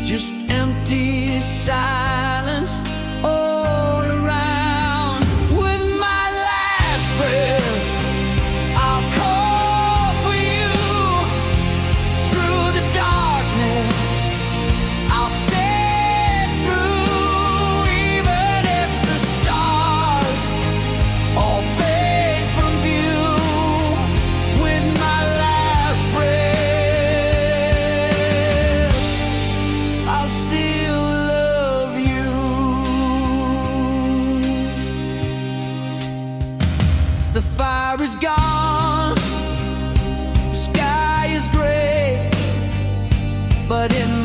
just empty silence all around. With my last breath, I'll call for you. Through the darkness, I'll sit through. Even if the stars all fade from view, with my last breath, I'll still love you. The fire is gone, the sky is gray, but in